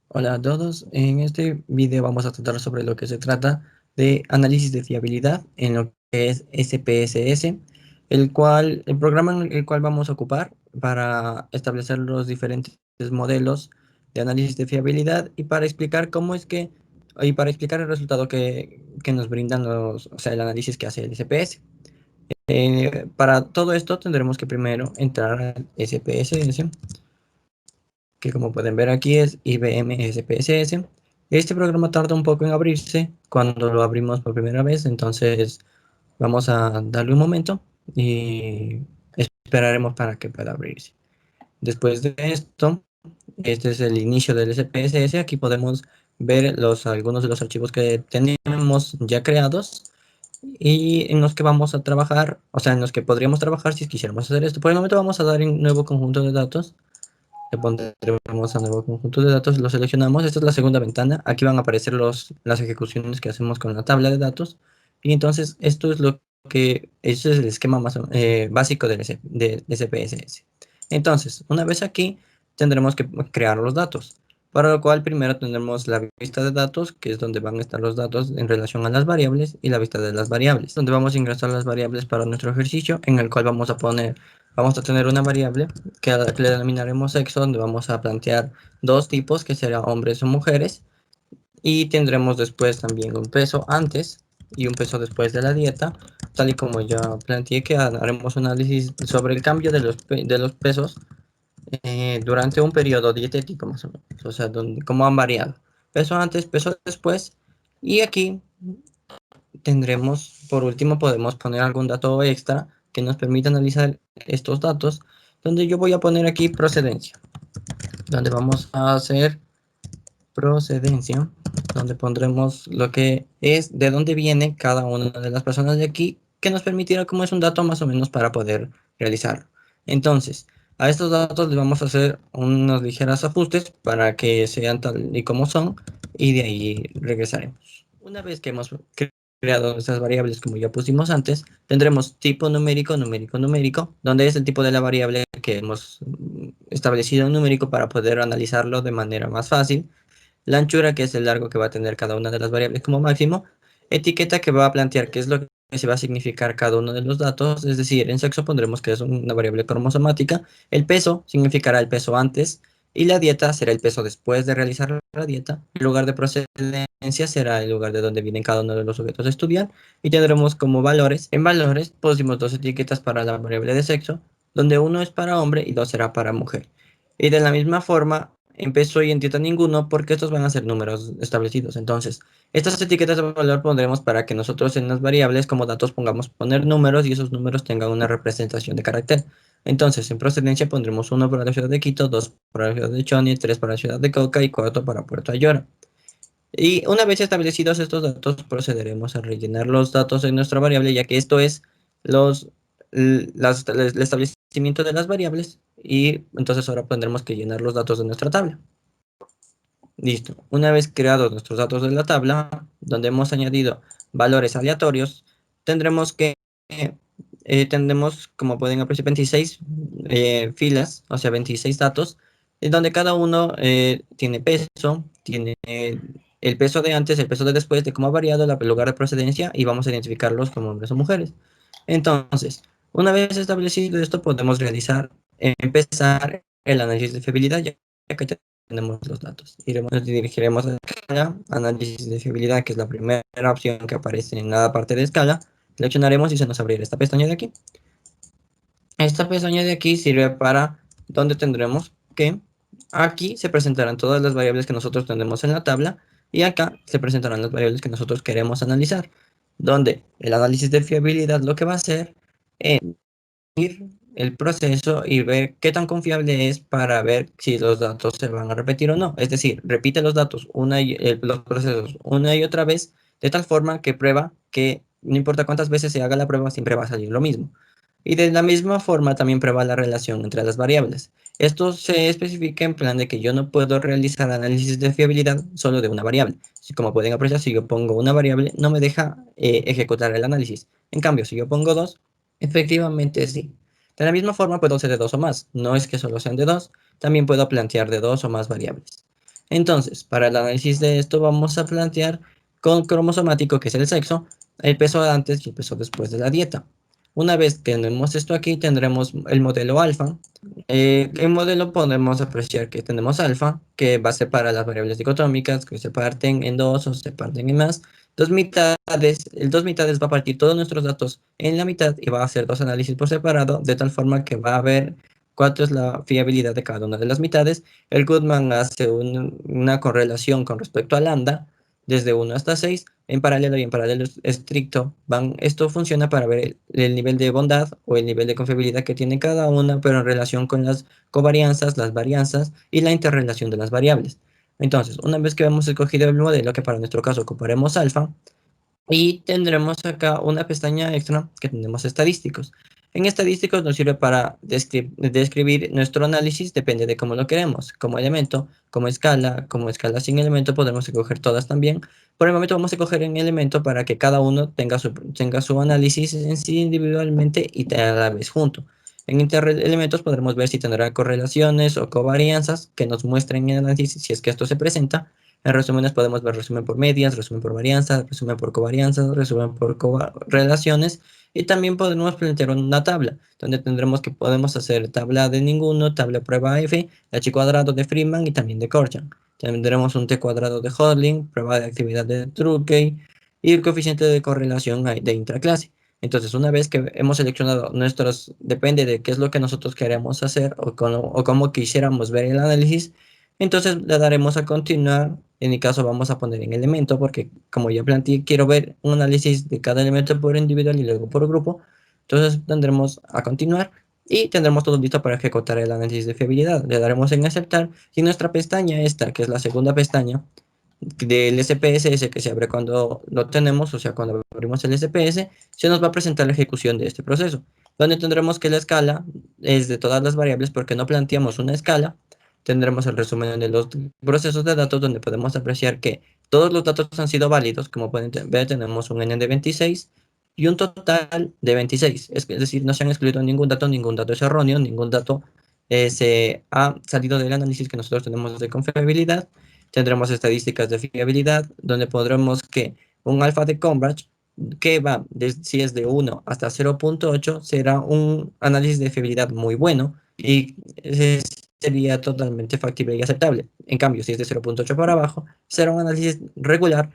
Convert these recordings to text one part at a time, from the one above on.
Hola a todos. En este video vamos a tratar sobre lo que se trata de análisis de fiabilidad en lo que es SPSS, el programa en el cual vamos a ocupar para establecer los diferentes modelos de análisis de fiabilidad y para explicar y para explicar el resultado que nos brindan o sea, el análisis que hace el SPS. Para todo esto tendremos que primero entrar al SPSS, que como pueden ver aquí es IBM SPSS. Este programa tarda un poco en abrirse cuando lo abrimos por primera vez, entonces vamos a darle un momento y esperaremos para que pueda abrirse. Después de esto, este es el inicio del SPSS. Aquí podemos ver algunos de los archivos que tenemos ya creados y en los que vamos a trabajar, o sea, en los que podríamos trabajar si quisiéramos hacer esto. Por el momento vamos a dar un nuevo conjunto de datos. Le pondremos a nuevo conjunto de datos, lo seleccionamos. Esta es la segunda ventana. Aquí van a aparecer las ejecuciones que hacemos con la tabla de datos. Y entonces esto es este es el esquema básico del SPSS. Entonces, una vez aquí, tendremos que crear los datos. Para lo cual primero tendremos la vista de datos, que es donde van a estar los datos en relación a las variables, y la vista de las variables, donde vamos a ingresar las variables para nuestro ejercicio, en el cual vamos a tener una variable que le denominaremos sexo, donde vamos a plantear dos tipos, que serán hombres o mujeres, y tendremos después también un peso antes y un peso después de la dieta, tal y como ya planteé que haremos un análisis sobre el cambio de los pesos durante un periodo dietético más o menos, o sea, cómo han variado. Peso antes, peso después, y aquí por último, podemos poner algún dato extra que nos permita analizar estos datos, donde yo voy a poner aquí procedencia, donde vamos a hacer procedencia, donde pondremos lo que es, de dónde viene cada una de las personas de aquí, que nos permitirá como es un dato más o menos para poder realizarlo. Entonces, a estos datos les vamos a hacer unos ligeros ajustes para que sean tal y como son, y de ahí regresaremos. Una vez que hemos creado esas variables como ya pusimos antes, tendremos tipo numérico, numérico, numérico, donde es el tipo de la variable que hemos establecido en numérico para poder analizarlo de manera más fácil. La anchura, que es el largo que va a tener cada una de las variables como máximo. Etiqueta, que va a plantear qué es lo que se va a significar cada uno de los datos, es decir, en sexo pondremos que es una variable cromosomática. El peso significará el peso antes, y la dieta será el peso después de realizar la dieta. El lugar de procedencia será el lugar de donde vienen cada uno de los sujetos a estudiar, y tendremos como valores. En valores pusimos dos etiquetas para la variable de sexo, donde uno es para hombre y dos será para mujer. Y de la misma forma, en peso y en dieta ninguno, porque estos van a ser números establecidos. Entonces, estas etiquetas de valor pondremos para que nosotros en las variables como datos pongamos poner números, y esos números tengan una representación de carácter. Entonces, en procedencia pondremos uno para la ciudad de Quito, dos para la ciudad de Choni, tres para la ciudad de Cauca y cuatro para Puerto Ayora. Y una vez establecidos estos datos, procederemos a rellenar los datos en nuestra variable, ya que esto es los, el establecimiento de las variables, y entonces ahora tendremos que llenar los datos de nuestra tabla. Listo. Una vez creados nuestros datos de la tabla, donde hemos añadido valores aleatorios, tendremos que, tendremos, como pueden apreciar, 26 filas, o sea, 26 datos, en donde cada uno tiene peso, tiene el peso de antes, el peso de después, de cómo ha variado el lugar de procedencia, y vamos a identificarlos como hombres o mujeres. Entonces, una vez establecido esto, podemos empezar el análisis de fiabilidad, ya que tenemos los datos. Nos dirigiremos a escala, análisis de fiabilidad, que es la primera opción que aparece en la parte de escala. Seleccionaremos y se nos abrirá esta pestaña de aquí. Esta pestaña de aquí sirve para donde tendremos que aquí se presentarán todas las variables que nosotros tenemos en la tabla, y acá se presentarán las variables que nosotros queremos analizar, donde el análisis de fiabilidad lo que va a hacer es el proceso y ver qué tan confiable es para ver si los datos se van a repetir o no. Es decir, repite los datos los procesos una y otra vez, de tal forma que prueba que no importa cuántas veces se haga la prueba, siempre va a salir lo mismo. Y de la misma forma también prueba la relación entre las variables. Esto se especifica en plan de que yo no puedo realizar análisis de fiabilidad solo de una variable. Como pueden apreciar, si yo pongo una variable, no me deja ejecutar el análisis. En cambio, si yo pongo dos, efectivamente sí. De la misma forma puedo ser de dos o más. No es que solo sean de dos, también puedo plantear de dos o más variables. Entonces, para el análisis de esto vamos a plantear con cromosomático, que es el sexo, el peso antes y el peso después de la dieta. Una vez que tenemos esto aquí, tendremos el modelo alfa. El modelo podemos apreciar que tenemos alfa, que va a ser para las variables dicotómicas, que se parten en dos o se parten en más. Dos mitades, el dos mitades va a partir todos nuestros datos en la mitad y va a hacer dos análisis por separado, de tal forma que va a ver cuánto es la fiabilidad de cada una de las mitades. El Goodman hace una correlación con respecto a lambda, desde 1 hasta 6 en paralelo y en paralelo estricto. Esto funciona para ver el nivel de bondad o el nivel de confiabilidad que tiene cada una, pero en relación con las covarianzas, las varianzas y la interrelación de las variables. Entonces, una vez que hemos escogido el modelo, que para nuestro caso ocuparemos alfa, y tendremos acá una pestaña extra que tenemos estadísticos. En estadísticos nos sirve para describir nuestro análisis, depende de cómo lo queremos, como elemento, como escala sin elemento, podemos escoger todas también. Por el momento vamos a escoger en elemento para que cada uno tenga su análisis en sí individualmente y a la vez junto. En interelementos podremos ver si tendrá correlaciones o covarianzas que nos muestren el análisis si es que esto se presenta. En resúmenes podemos ver resumen por medias, resumen por varianzas, resumen por covarianzas, resumen por relaciones y también podemos plantear una tabla donde tendremos que podemos hacer tabla de ninguno, tabla prueba F, h cuadrado de Freeman y también de Corchan. Tendremos un t cuadrado de Hodling, prueba de actividad de Truckey y el coeficiente de correlación de intraclase. Entonces, una vez que hemos seleccionado depende de qué es lo que nosotros queremos hacer o cómo quisiéramos ver el análisis, entonces le daremos a continuar. En mi caso vamos a poner en elemento porque como ya planteé, quiero ver un análisis de cada elemento por individual y luego por grupo. Entonces tendremos a continuar y tendremos todo listo para ejecutar el análisis de fiabilidad. Le daremos en aceptar y nuestra pestaña esta, que es la segunda pestaña del SPSS que se abre cuando lo tenemos, o sea, cuando abrimos el SPS, se nos va a presentar la ejecución de este proceso, donde tendremos que la escala es de todas las variables porque no planteamos una escala. Tendremos el resumen de los procesos de datos donde podemos apreciar que todos los datos han sido válidos. Como pueden ver, tenemos un n de 26 y un total de 26. Es decir, no se han excluido ningún dato es erróneo, ningún dato se ha salido del análisis que nosotros tenemos de confiabilidad. Tendremos estadísticas de fiabilidad, donde podremos que un alfa de Cambridge, que si es de 1 hasta 0.8, será un análisis de fiabilidad muy bueno y sería totalmente factible y aceptable. En cambio, si es de 0.8 para abajo, será un análisis regular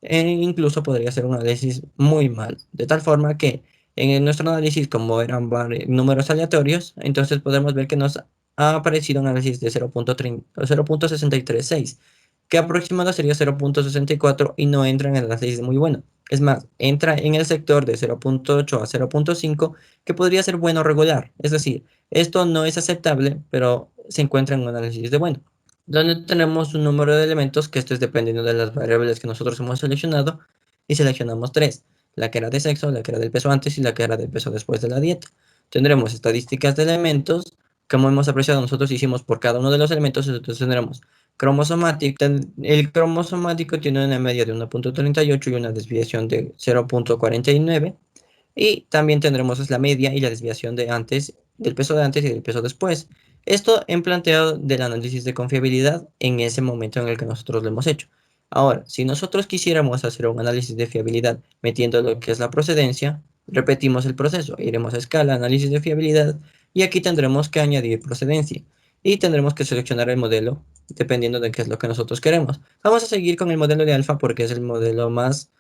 incluso podría ser un análisis muy mal, de tal forma que en nuestro análisis, como eran números aleatorios, entonces podemos ver que nos ha aparecido un análisis de 0.636, que aproximado sería 0.64 y no entra en el análisis muy bueno. Es más, entra en el sector de 0.8 a 0.5, que podría ser bueno regular. Es decir, esto no es aceptable, pero se encuentra en un análisis de bueno, donde tenemos un número de elementos, que esto es dependiendo de las variables que nosotros hemos seleccionado, y seleccionamos tres: la que era de sexo, la que era del peso antes y la que era del peso después de la dieta. Tendremos estadísticas de elementos, como hemos apreciado nosotros hicimos por cada uno de los elementos. Entonces tendremos cromosomático. El cromosomático tiene una media de 1.38 y una desviación de 0.49. Y también tendremos la media y la desviación de antes, del peso de antes y del peso después. Esto en planteado del análisis de confiabilidad en ese momento en el que nosotros lo hemos hecho. Ahora, si nosotros quisiéramos hacer un análisis de fiabilidad metiendo lo que es la procedencia, repetimos el proceso, iremos a escala, análisis de fiabilidad, y aquí tendremos que añadir procedencia. Y tendremos que seleccionar el modelo dependiendo de qué es lo que nosotros queremos. Vamos a seguir con el modelo de alfa porque es el modelo más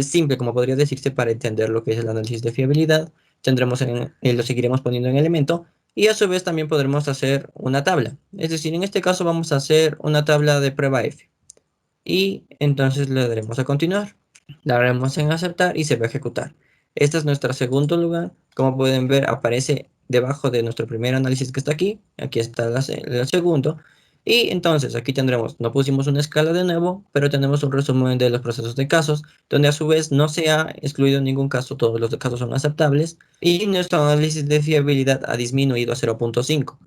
simple, como podría decirse, para entender lo que es el análisis de fiabilidad. Lo seguiremos poniendo en elemento y a su vez también podremos hacer una tabla. Es decir, en este caso vamos a hacer una tabla de prueba F. Y entonces le daremos a continuar. Le daremos en aceptar y se va a ejecutar. Este es nuestro segundo lugar. Como pueden ver, aparece debajo de nuestro primer análisis que está aquí. Aquí está el segundo. Y entonces aquí tendremos, no pusimos una escala de nuevo, pero tenemos un resumen de los procesos de casos, donde a su vez no se ha excluido ningún caso, todos los casos son aceptables, y nuestro análisis de fiabilidad ha disminuido a 0.5.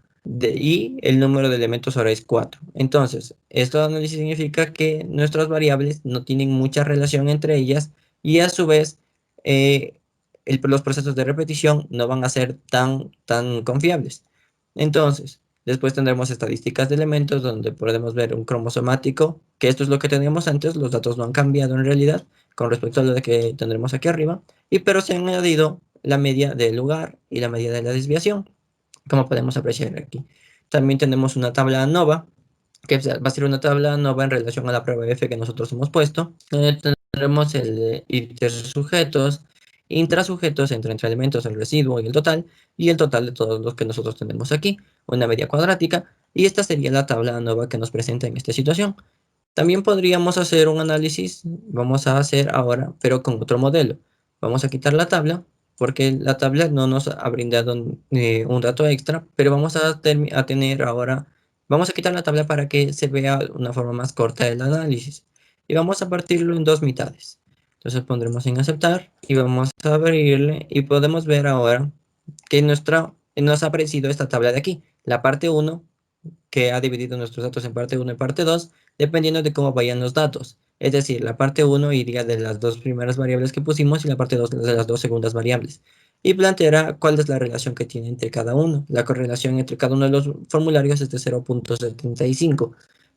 Y el número de elementos ahora es 4. Entonces, esto análisis significa que nuestras variables no tienen mucha relación entre ellas y a su vez eh, los procesos de repetición no van a ser tan confiables. Entonces, Después tendremos estadísticas de elementos donde podemos ver un cromosomático, que esto es lo que teníamos antes, los datos no han cambiado en realidad con respecto a lo de que tendremos aquí arriba, pero se han añadido la media del lugar y la media de la desviación, como podemos apreciar aquí. También tenemos una tabla ANOVA, que va a ser una tabla ANOVA en relación a la prueba F que nosotros hemos puesto. Tendremos el de intersujetos, intrasujetos, entre elementos, el residuo y el total de todos los que nosotros tenemos aquí, una media cuadrática, y esta sería la tabla ANOVA que nos presenta en esta situación. También podríamos hacer un análisis, vamos a hacer ahora, pero con otro modelo. Vamos a quitar la tabla, porque la tabla no nos ha brindado un dato extra, pero vamos a tener ahora, vamos a quitar la tabla para que se vea una forma más corta del análisis. Y vamos a partirlo en dos mitades. Entonces pondremos en aceptar y vamos a abrirle y podemos ver ahora que nos ha aparecido esta tabla de aquí. La parte uno que ha dividido nuestros datos en parte uno y parte 2 dependiendo de cómo vayan los datos. Es decir, la parte uno iría de las dos primeras variables que pusimos y la parte 2 de las dos segundas variables. Y planteará cuál es la relación que tiene entre cada uno. La correlación entre cada uno de los formularios es de 0.75.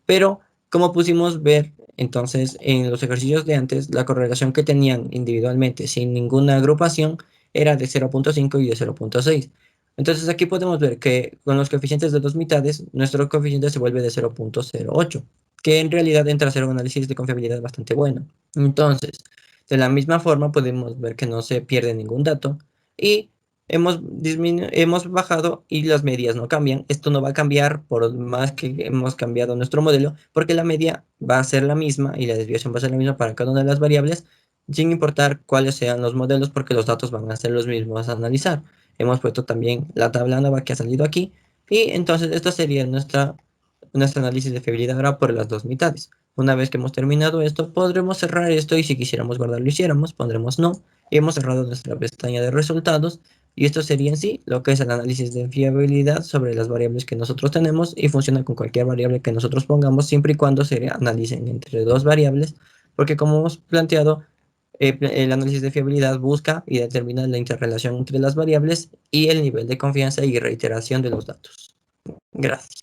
Pero, como pusimos ver, entonces, en los ejercicios de antes, la correlación que tenían individualmente sin ninguna agrupación era de 0.5 y de 0.6. Entonces aquí podemos ver que con los coeficientes de dos mitades, nuestro coeficiente se vuelve de 0.08, que en realidad entra a ser un análisis de confiabilidad bastante bueno. Entonces, de la misma forma podemos ver que no se pierde ningún dato y hemos bajado y las medias no cambian. Esto no va a cambiar por más que hemos cambiado nuestro modelo, porque la media va a ser la misma y la desviación va a ser la misma para cada una de las variables, sin importar cuáles sean los modelos, porque los datos van a ser los mismos a analizar. Hemos puesto también la tabla nueva que ha salido aquí. Y entonces esto sería nuestro análisis de fiabilidad ahora por las dos mitades. Una vez que hemos terminado esto, podremos cerrar esto y si quisiéramos guardarlo, hiciéramos, pondremos no. Y hemos cerrado nuestra pestaña de resultados. Y esto sería en sí lo que es el análisis de fiabilidad sobre las variables que nosotros tenemos y funciona con cualquier variable que nosotros pongamos siempre y cuando se analicen entre dos variables. Porque como hemos planteado, el análisis de fiabilidad busca y determina la interrelación entre las variables y el nivel de confianza y reiteración de los datos. Gracias.